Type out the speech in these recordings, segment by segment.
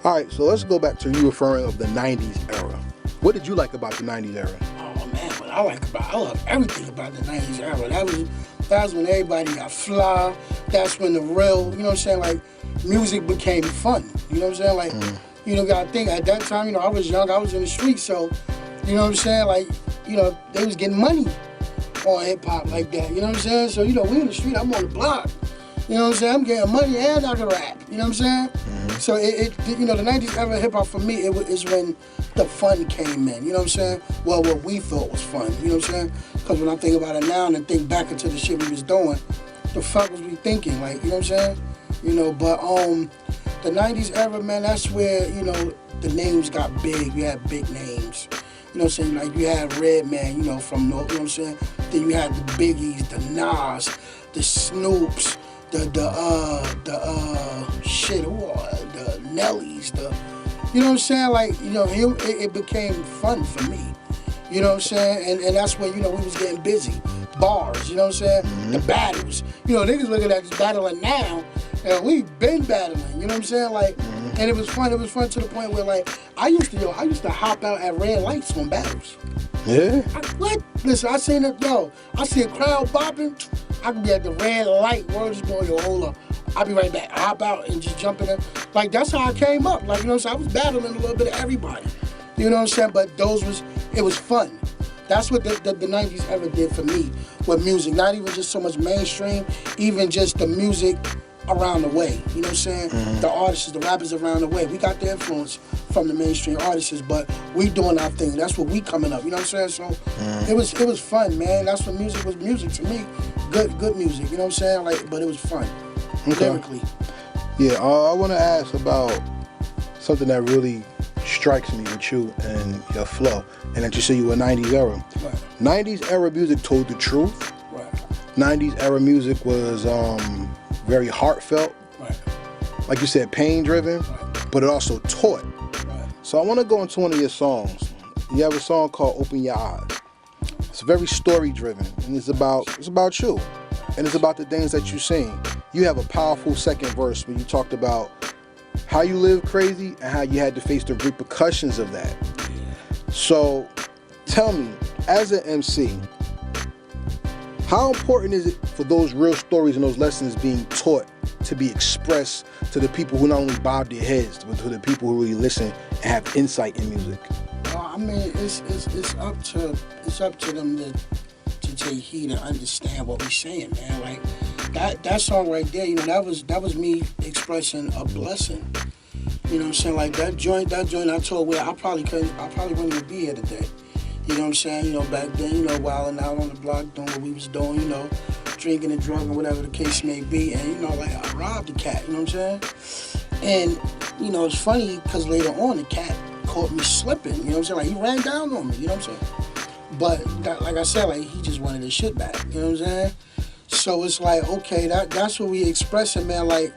All right, so let's go back to you referring of the 90s era. What did you like about the 90s era? Oh man, what I love everything about the 90s era. That was when everybody got fly. That's when the real, you know what I'm saying, like music became fun. You know what I'm saying? Like, you know, gotta think at that time, you know, I was young, I was in the streets, so you know what I'm saying? Like, you know, they was getting money on hip hop like that. You know what I'm saying? So, you know, we in the street, I'm on the block. You know what I'm saying? I'm getting money and I can rap. You know what I'm saying? So you know, the 90s era hip hop for me, is when the fun came in. You know what I'm saying? Well, what we thought was fun. You know what I'm saying? Because when I think about it now and think back into the shit we was doing, the fuck was we thinking? Like, you know what I'm saying? You know, but the 90s era, man, that's where, you know, the names got big. You had big names. You know what I'm saying? Like, you had Redman, you know, from North, you know what I'm saying? Then you had the Biggies, the Nas, the Snoops, the Nellies, you know what I'm saying? Like, you know, it became fun for me. You know what I'm saying? And that's when, you know, we was getting busy. Bars, you know what I'm saying? The battles. You know, niggas looking at this battling now, and we been battling, you know what I'm saying? Like, and it was fun to the point where, like, I used to hop out at red lights on battles. Yeah? What? Listen, I seen it, I see a crowd bopping, I could be at the red light, words going, yo, hold up. I'll be right back. I hop out and just jump in there. Like, that's how I came up. Like, you know what I'm saying? I was battling a little bit of everybody. You know what I'm saying? But it was fun. That's what the 90s ever did for me with music. Not even just so much mainstream, even just the music around the way. You know what I'm saying? The artists, the rappers around the way. We got the influence from the mainstream artists, but we doing our thing. That's what we coming up. You know what I'm saying? So it was fun, man. That's what music was music to me. Good music. You know what I'm saying? Like, but it was fun. Okay. Lyrically. Yeah, I want to ask about something that really strikes me with you and your flow, and that you say you were 90s era. Right. 90s era music told the truth. Right. 90s era music was very heartfelt. Right. Like you said, pain driven, but it also taught. Right. So I want to go into one of your songs. You have a song called Open Your Eyes. It's very story driven, and it's about you, and it's about the things that you sing. You have a powerful second verse where you talked about how you lived crazy and how you had to face the repercussions of that. So tell me, as an MC, how important is it for those real stories and those lessons being taught to be expressed to the people who not only bob their heads, but to the people who really listen and have insight in music? I mean, it's up to them to take heed and understand what we're saying, man. Like that song right there, you know, that was me expressing a blessing. You know what I'm saying? Like that joint I told where I probably wouldn't even be here today. You know what I'm saying? You know, back then, you know, wilding out on the block, doing what we was doing, you know, drinking and drugging, whatever the case may be, and you know, like I robbed the cat, you know what I'm saying? And you know, it's funny because later on the cat caught me slipping, you know what I'm saying? Like he ran down on me, you know what I'm saying? But like I said, like he just wanted his shit back, you know what I'm saying? So it's like, okay, that's what we expressing, man. Like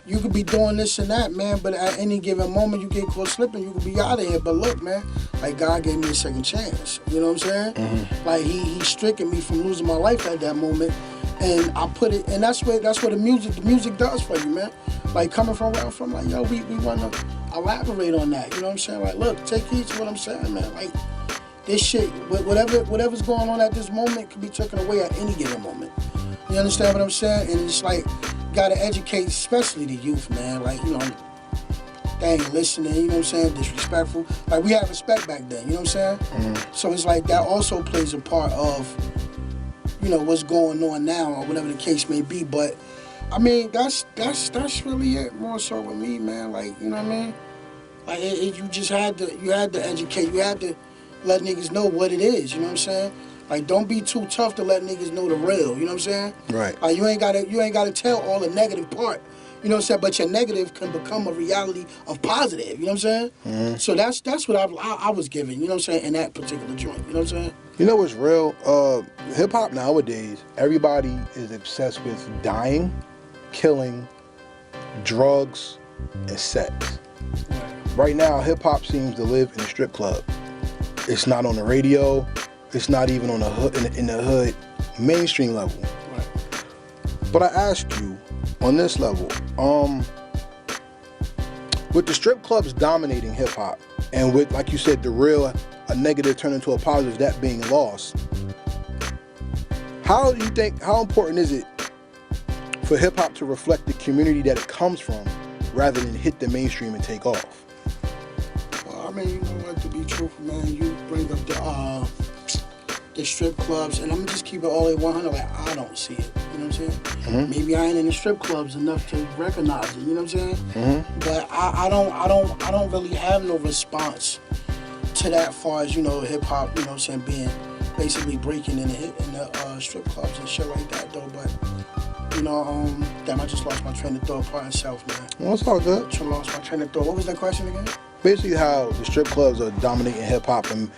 you could be doing this and that, man, but at any given moment you get caught slipping, you could be out of here. But look, man, like God gave me a second chance, you know what I'm saying? Like he stricken me from losing my life at that moment, and I put it, and that's what the music does for you, man. Like coming from where I'm from, like yo, we want to elaborate on that, you know what I'm saying? Like look, take heed to what I'm saying, man. Like this shit, whatever's going on at this moment can be taken away at any given moment. You understand what I'm saying? And it's like, gotta educate, especially the youth, man. Like, you know, they ain't listening, you know what I'm saying? Disrespectful. Like, we had respect back then, you know what I'm saying? So it's like, that also plays a part of, you know, what's going on now, or whatever the case may be. But, I mean, that's really it, more so with me, man. Like, you know what I mean? Like, you just had to educate, you had to let niggas know what it is, you know what I'm saying? Like, don't be too tough to let niggas know the real, you know what I'm saying? Right. Like, you ain't gotta tell all the negative part, you know what I'm saying? But your negative can become a reality of positive, you know what I'm saying? So that's what I was given, you know what I'm saying, in that particular joint, you know what I'm saying? You know what's real? Hip-hop nowadays, everybody is obsessed with dying, killing, drugs, and sex. Right now, hip-hop seems to live in a strip club. It's not on the radio. It's not even on the hood, in the hood mainstream level. Right. But I ask you, on this level, With the strip clubs dominating hip hop, and with, like you said, the real a negative turn into a positive, that being lost. How do you think? How important is it for hip hop to reflect the community that it comes from, rather than hit the mainstream and take off? Well, I mean, you know what? To be truthful, man, you bring up the strip clubs, and I'm gonna just keep it all the way 100. Like, I don't see it. You know what I'm saying? Mm-hmm. Maybe I ain't in the strip clubs enough to recognize it. You know what I'm saying? Mm-hmm. But I don't really have no response to that, far as, you know, hip hop. You know what I'm saying? Being basically breaking in the strip clubs and shit like that, though. But you know, damn, I just lost my train of thought. Part itself, man. Well, it's all good. I lost my train of thought. What was that question again? Basically, how the strip clubs are dominating hip hop, and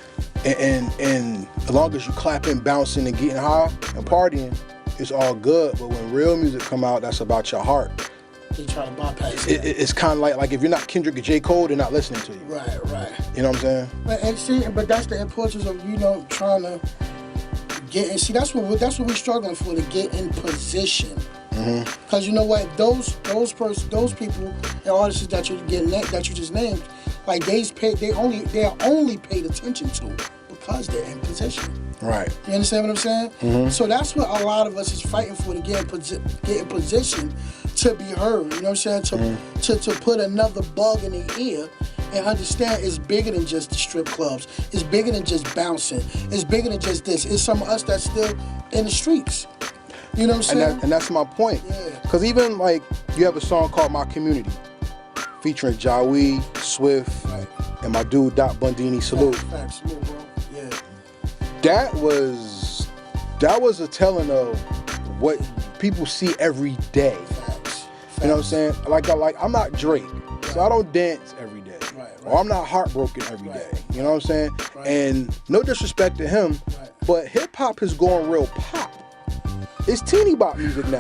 as long as you clapping, bouncing, and getting high and partying, it's all good. But when real music come out, that's about your heart. They try to bypass It's kind of like if you're not Kendrick or J. Cole, they're not listening to you. Right. You know what I'm saying? But that's the importance of, you know, trying to get in. See, that's what we're struggling for, to get in position. Because you know what, those people and artists that you're getting that you just named, like they're only paid attention to because they're in position. Right. You understand what I'm saying? Mm-hmm. So that's what a lot of us is fighting for, to get in position to be heard. You know what I'm saying? To put another bug in their ear and understand it's bigger than just the strip clubs. It's bigger than just bouncing. It's bigger than just this. It's some of us that's still in the streets. You know what I'm saying? And that's my point. Yeah. Because even like you have a song called My Community, featuring Jawi, Swift, Right. and my dude Doc Bundini. Salute. Facts, salute, bro. Yeah. That was a telling of what people see every day. Facts. You know what I'm saying? Like I'm not Drake, so I don't dance every day. Right. Or I'm not heartbroken every day. Right. You know what I'm saying? Right. And no disrespect to him, Right. but hip hop has gone real pop. It's teeny bop music now.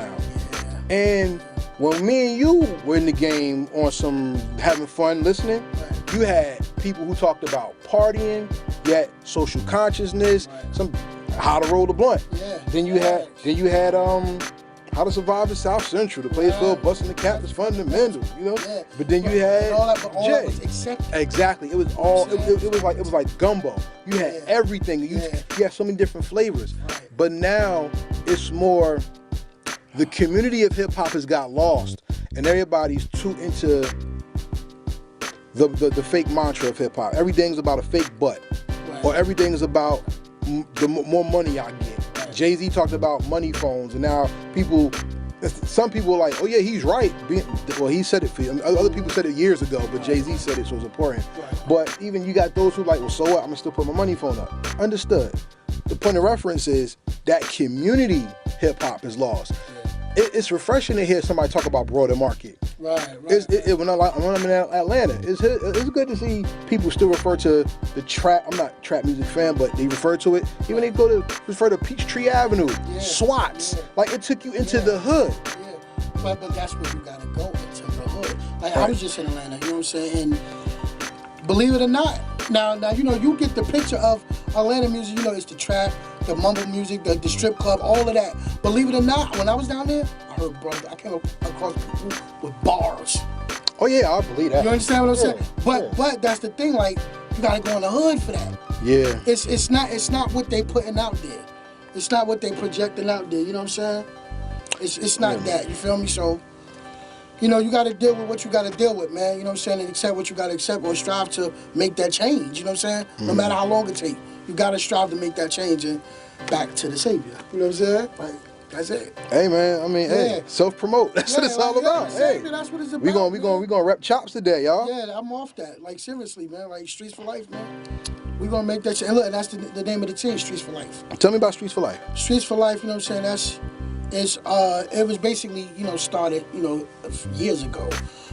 Yeah. And when me and you were in the game on some having fun listening, Right. you had people who talked about partying, you had social consciousness, Right. some how to roll the blunt. Yeah. Then you had how to survive in South Central, the place filled busting the campus fundamentals, you know. Yeah. But then you had all that Jay. was accepted. Exactly. It was all. It was like gumbo. You had Yeah. everything. You had so many different flavors. Right. But now it's more. The community of hip hop has got lost, and everybody's too into the fake mantra of hip hop. Everything's about a fake butt, Right. or everything's about the more money I get. Right. Jay-Z talked about money phones, and now some people are like, oh yeah, he's right. Well, he said it for you. Other people said it years ago, but Jay-Z said it, so it's important. Right. But even you got those who like, well, so what? I'm gonna still put my money phone up. Understood. The point of reference is that community hip hop is lost. It's refreshing to hear somebody talk about broader market. Right. When I'm in Atlanta, it's good to see people still refer to the trap. I'm not a trap music fan, but they refer to it. Even they refer to Peachtree Avenue, Yeah. SWATs. Yeah. Like it took you into the hood. Yeah. But that's where you gotta go, into the hood. Like I Right. was just in Atlanta, you know what I'm saying? And believe it or not, now you know, you get the picture of Atlanta music, you know, it's the trap, the mumble music, the strip club, all of that. Believe it or not, when I was down there, I came across people with bars. Oh yeah, I believe that. You understand what I'm saying? Yeah. But that's the thing, like, you gotta go in the hood for that. Yeah. It's not what they putting out there. It's not what they projecting out there, you know what I'm saying? It's not that, you feel me? So, you know, you gotta deal with what you gotta deal with, man. You know what I'm saying? And accept what you gotta accept, or strive to make that change, you know what I'm saying? No matter how long it takes. You gotta strive to make that change and back to the Savior. You know what I'm saying? Like, that's it. Hey man, I mean, hey, Yeah. self-promote. That's what it's all about. Hey, that's what it's about. we gonna rep chops today, y'all. Yeah, I'm off that. Like, seriously, man. Like, Streets for Life, man. We gonna make that shit. And look, that's the name of the team, Streets for Life. Tell me about Streets for Life. Streets for Life, you know what I'm saying? It was basically, you know, started, you know, years ago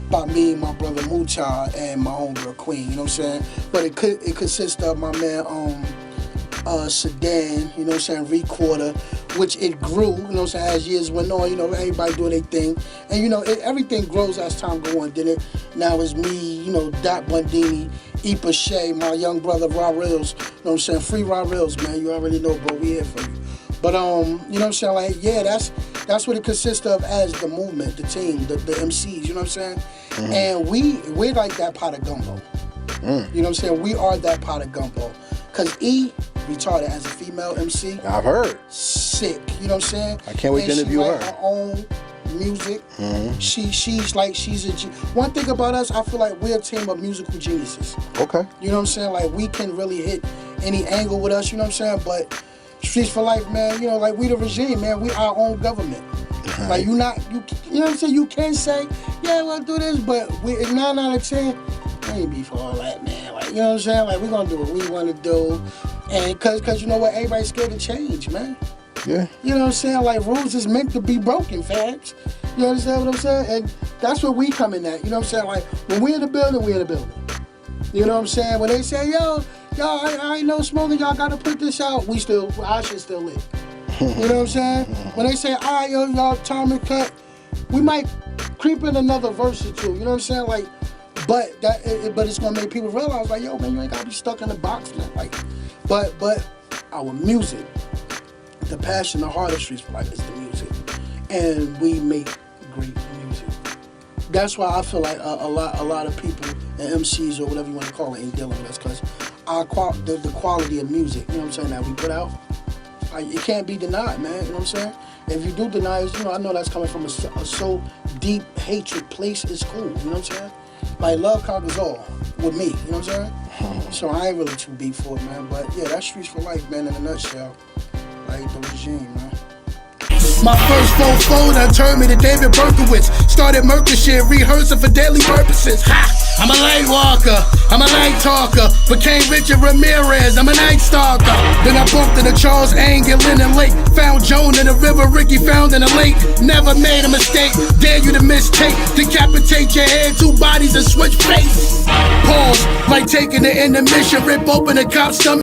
by me, my brother Mucha, and my homegirl Queen, you know what I'm saying? But it consists of my man, Sedan, you know what I'm saying, Recorder, which it grew, you know what I'm saying, as years went on, you know, everybody doing their thing. And, you know, everything grows as time goes on, did it? Now it's me, you know, Doc Bundini, Ipa Shea, my young brother, Raw Rails, you know what I'm saying, free Raw Rails, man, you already know, bro, we here for you. But, you know what I'm saying, like, yeah, that's what it consists of as the movement, the team, the MCs, you know what I'm saying? And we're like that pot of gumbo. You know what I'm saying? We are that pot of gumbo. Cause E, retarded as a female MC. I've heard. Sick. You know what I'm saying? I can't wait to interview her. Her own music. She's a one thing about us, I feel like we're a team of musical geniuses. Okay. You know what I'm saying? Like we can really hit any angle with us, you know what I'm saying? But Streets for Life, man, you know, like we the regime, man, we our own government. Like you know what I'm saying? You can say, yeah, we'll do this, but we 9 out of 10, we ain't be for all that, man. Like, you know what I'm saying? Like we gonna do what we wanna do. And cause you know what, everybody's scared to change, man. Yeah. You know what I'm saying? Like rules is meant to be broken, fags. You understand what I'm saying? And that's what we coming at. You know what I'm saying? Like when we in the building, we in the building. You know what I'm saying? When they say, yo, I ain't no smoking, y'all gotta put this out, our shit still lit. You know what I'm saying? When they say, all right, yo, y'all time and cut, we might creep in another verse or two. You know what I'm saying? Like, but it's gonna make people realize, like, yo, man, you ain't gotta be stuck in the box, man. Like, but our music, the passion, the heart of Streets for Life is the music, and we make great music. That's why I feel like a lot of people and MCs or whatever you want to call it ain't dealing with us, because the quality of music, you know what I'm saying, that we put out, like, it can't be denied, man. You know what I'm saying? If you do deny it, you know, I know that's coming from a so deep hatred place. It's cool. You know what I'm saying? Like love conquers all with me. You know what I'm saying? So I ain't really too deep for it, man. But yeah, that's Streets for Life, man. In a nutshell, like the regime, man. My first fofo done turned me to David Berkowitz. Started murder shit, rehearsing for daily purposes. Ha! I'm a light walker, I'm a light talker. Became Richard Ramirez, I'm a night stalker. Then I bumped into Charles Angelin and Lake. Found Joan in the river, Ricky found in a lake. Never made a mistake, dare you to mistake. Decapitate your head, 2 bodies and switch face. Pause, like taking the intermission, rip open the cop's stomach.